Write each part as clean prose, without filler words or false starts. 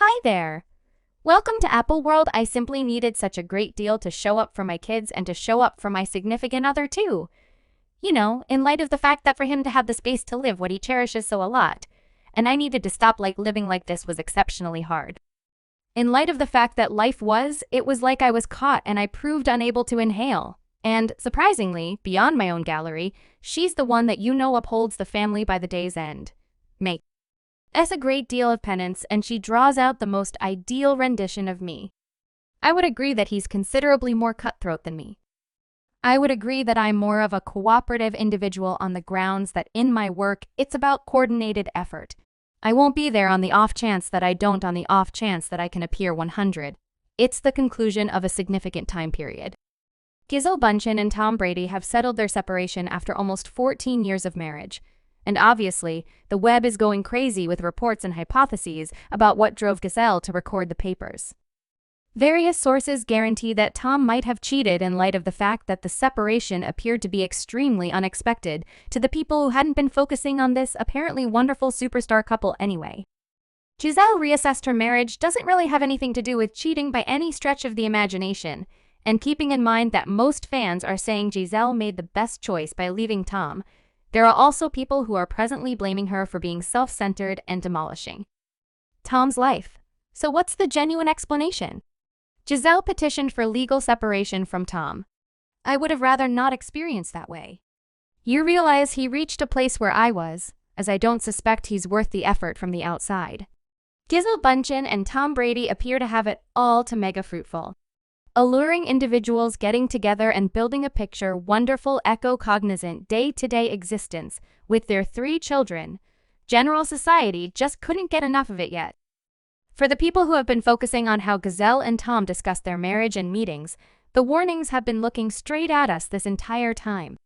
Hi there. Welcome to Apple World. I simply needed such a great deal to show up for my kids and to show up for my significant other too. In light of the fact that for him to have the space to live what he cherishes so a lot. And I needed to stop living like this was exceptionally hard. In light of the fact that it was like I was caught and I proved unable to inhale. And, surprisingly, beyond my own gallery, she's the one that upholds the family by the day's end. Make us a great deal of penance, and she draws out the most ideal rendition of me. I would agree that he's considerably more cutthroat than me. I would agree that I'm more of a cooperative individual on the grounds that in my work, it's about coordinated effort. I won't be there on the off chance that I don't on the off chance that I can appear 100. It's the conclusion of a significant time period. Giselle Bundchen and Tom Brady have settled their separation after almost 14 years of marriage. And obviously, the web is going crazy with reports and hypotheses about what drove Giselle to record the papers. Various sources guarantee that Tom might have cheated in light of the fact that the separation appeared to be extremely unexpected to the people who hadn't been focusing on this apparently wonderful superstar couple anyway. Giselle reassessed her marriage doesn't really have anything to do with cheating by any stretch of the imagination, and keeping in mind that most fans are saying Giselle made the best choice by leaving Tom, there are also people who are presently blaming her for being self-centered and demolishing Tom's life. So what's the genuine explanation? Giselle petitioned for legal separation from Tom. I would have rather not experienced that way. You realize he reached a place where I was, as I don't suspect he's worth the effort from the outside. Giselle Bundchen and Tom Brady appear to have it all to mega fruitful. Alluring individuals getting together and building a picture wonderful eco-cognizant day-to-day existence with their 3 children. General society just couldn't get enough of it yet. For the people who have been focusing on how Giselle and Tom discussed their marriage and meetings, the warnings have been looking straight at us this entire time.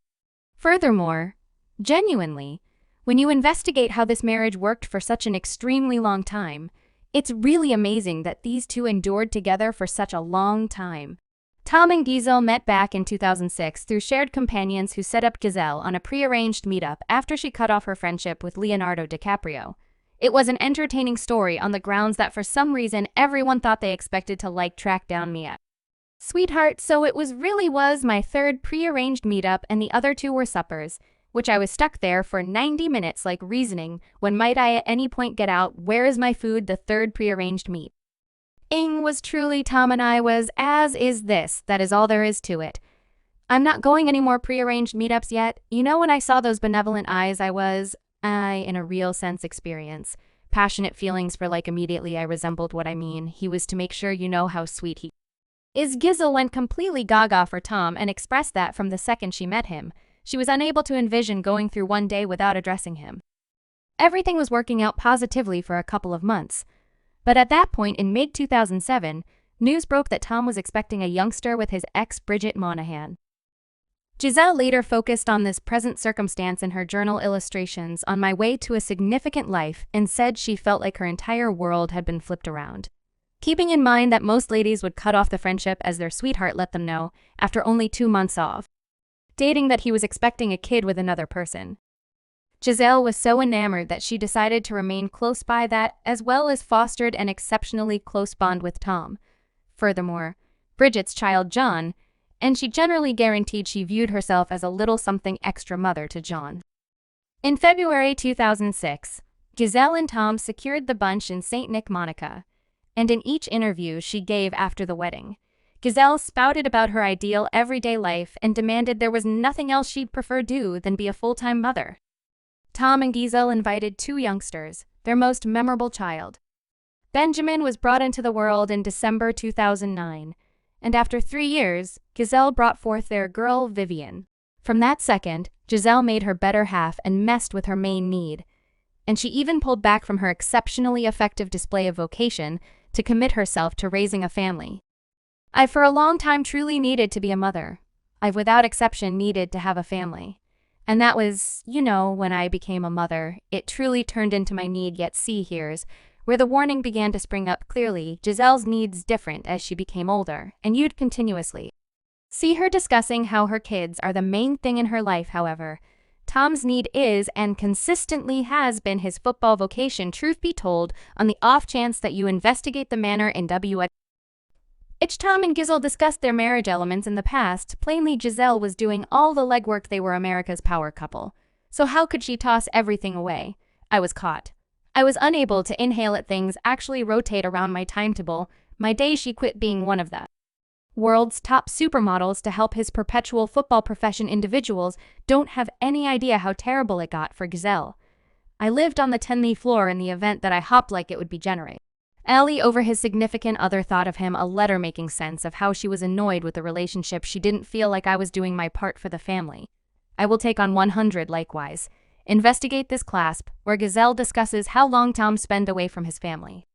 Furthermore, genuinely, when you investigate how this marriage worked for such an extremely long time, it's really amazing that these two endured together for such a long time. Tom and Giselle met back in 2006 through shared companions who set up Giselle on a prearranged meetup after she cut off her friendship with Leonardo DiCaprio. It was an entertaining story on the grounds that for some reason everyone thought they expected to track down Mia. Sweetheart, so it was my third prearranged meetup and the other 2 were suppers, which I was stuck there for 90 minutes reasoning, when might I at any point get out, where is my food, the third prearranged meet. Was truly Tom and I was, as is this, that is all there is to it. I'm not going any more prearranged meetups yet. When I saw those benevolent eyes I, in a real sense experience, passionate feelings for immediately I resembled what I mean. He was to make sure how sweet he is. Giselle went completely gaga for Tom and expressed that from the second she met him. She was unable to envision going through one day without addressing him. Everything was working out positively for a couple of months. But at that point in mid-2007, news broke that Tom was expecting a youngster with his ex Bridget Monahan. Giselle later focused on this present circumstance in her journal illustrations on My Way to a Significant Life and said she felt like her entire world had been flipped around. Keeping in mind that most ladies would cut off the friendship as their sweetheart let them know after only 2 months of dating that he was expecting a kid with another person. Giselle was so enamored that she decided to remain close by that, as well as fostered an exceptionally close bond with Tom. Furthermore, Bridget's child John, and she generally guaranteed she viewed herself as a little something extra mother to John. In February 2006, Giselle and Tom secured the bunch in St. Nick, Monica, and in each interview she gave after the wedding, Giselle spouted about her ideal everyday life and demanded there was nothing else she'd prefer do than be a full-time mother. Tom and Giselle invited 2 youngsters, their most memorable child. Benjamin was brought into the world in December 2009, and after 3 years, Giselle brought forth their girl, Vivian. From that second, Giselle made her better half and messed with her main need, and she even pulled back from her exceptionally effective display of vocation to commit herself to raising a family. I for a long time truly needed to be a mother. I've without exception needed to have a family. And that was, when I became a mother, it truly turned into my need. Yet see here's where the warning began to spring up clearly. Giselle's needs different as she became older, and you'd continuously see her discussing how her kids are the main thing in her life. However, Tom's need is and consistently has been his football vocation, truth be told, on the off chance that you investigate the manner in which Tom and Giselle discussed their marriage elements in the past. Plainly, Giselle was doing all the legwork. They were America's power couple. So how could she toss everything away? I was caught. I was unable to inhale at things actually rotate around my timetable. My day she quit being one of the world's top supermodels to help his perpetual football profession. Individuals don't have any idea how terrible it got for Giselle. I lived on the 10th floor in the event that I hopped like it would be generate. Ellie over his significant other thought of him a letter making sense of how she was annoyed with the relationship. She didn't feel like I was doing my part for the family. I will take on 100 likewise. Investigate this clasp, where Giselle discusses how long Tom spent away from his family.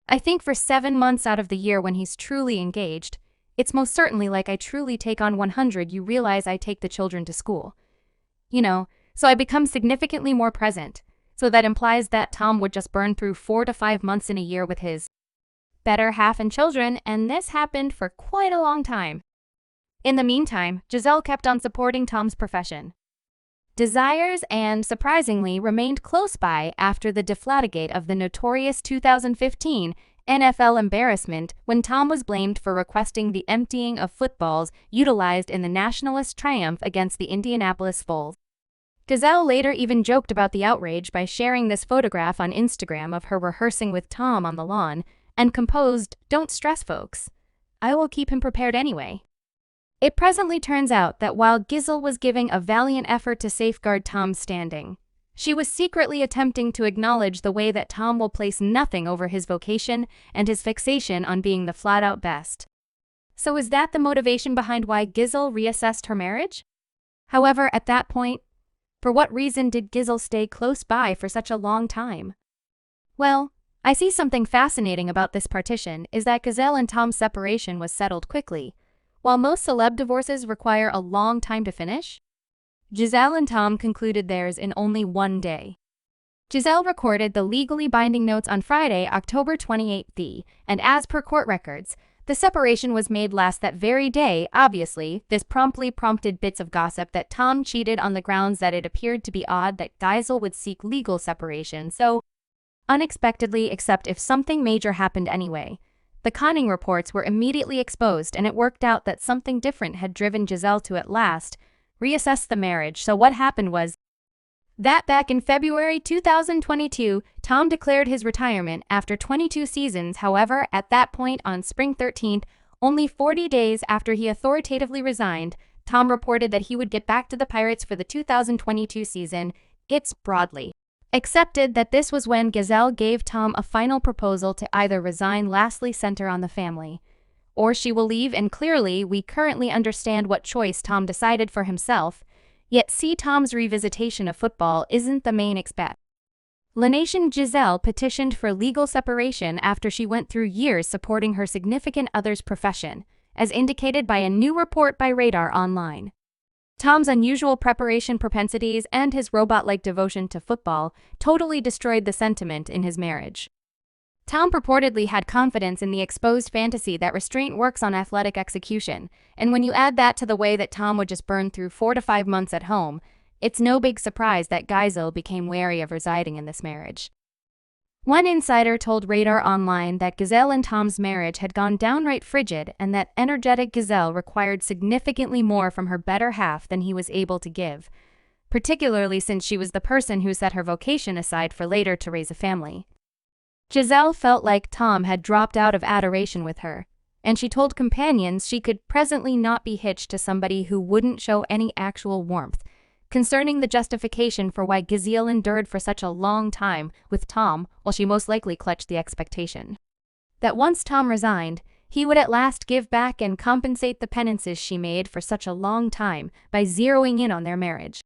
I think for 7 months out of the year when he's truly engaged. It's most certainly like I truly take on 100. You realize I take the children to school. So I become significantly more present. So that implies that Tom would just burn through 4 to 5 months in a year with his better half and children, and this happened for quite a long time. In the meantime, Giselle kept on supporting Tom's profession desires and, surprisingly, remained close by after the deflategate of the notorious 2015 NFL embarrassment when Tom was blamed for requesting the emptying of footballs utilized in the nationalist triumph against the Indianapolis Bulls. Giselle later even joked about the outrage by sharing this photograph on Instagram of her rehearsing with Tom on the lawn and composed, "Don't stress, folks. I will keep him prepared anyway." It presently turns out that while Giselle was giving a valiant effort to safeguard Tom's standing, she was secretly attempting to acknowledge the way that Tom will place nothing over his vocation and his fixation on being the flat-out best. So is that the motivation behind why Giselle reassessed her marriage? However, at that point, for what reason did Giselle stay close by for such a long time? Well, I see something fascinating about this partition is that Giselle and Tom's separation was settled quickly. While most celeb divorces require a long time to finish, Giselle and Tom concluded theirs in only one day. Giselle recorded the legally binding notes on Friday, October 28th, and as per court records, the separation was made last that very day. Obviously, this promptly prompted bits of gossip that Tom cheated on the grounds that it appeared to be odd that Giselle would seek legal separation so unexpectedly, except if something major happened anyway. The conning reports were immediately exposed, and it worked out that something different had driven Giselle to at last reassess the marriage. So what happened was that back in February 2022, Tom declared his retirement after 22 seasons. However, at that point on spring 13th, only 40 days after he authoritatively resigned, Tom reported that he would get back to the Pirates for the 2022 season. It's broadly accepted that this was when Giselle gave Tom a final proposal to either resign, lastly center on the family, or she will leave, and clearly we currently understand what choice Tom decided for himself. Yet see Tom's revisitation of football isn't the main expect. La Nation Giselle petitioned for legal separation after she went through years supporting her significant other's profession, as indicated by a new report by Radar Online. Tom's unusual preparation propensities and his robot-like devotion to football totally destroyed the sentiment in his marriage. Tom purportedly had confidence in the exposed fantasy that restraint works on athletic execution, and when you add that to the way that Tom would just burn through 4 to 5 months at home, it's no big surprise that Giselle became wary of residing in this marriage. One insider told Radar Online that Giselle and Tom's marriage had gone downright frigid and that energetic Giselle required significantly more from her better half than he was able to give, particularly since she was the person who set her vocation aside for later to raise a family. Giselle felt like Tom had dropped out of adoration with her, and she told companions she could presently not be hitched to somebody who wouldn't show any actual warmth. Concerning the justification for why Giselle endured for such a long time with Tom, while she most likely clutched the expectation that once Tom resigned, he would at last give back and compensate the penances she made for such a long time by zeroing in on their marriage.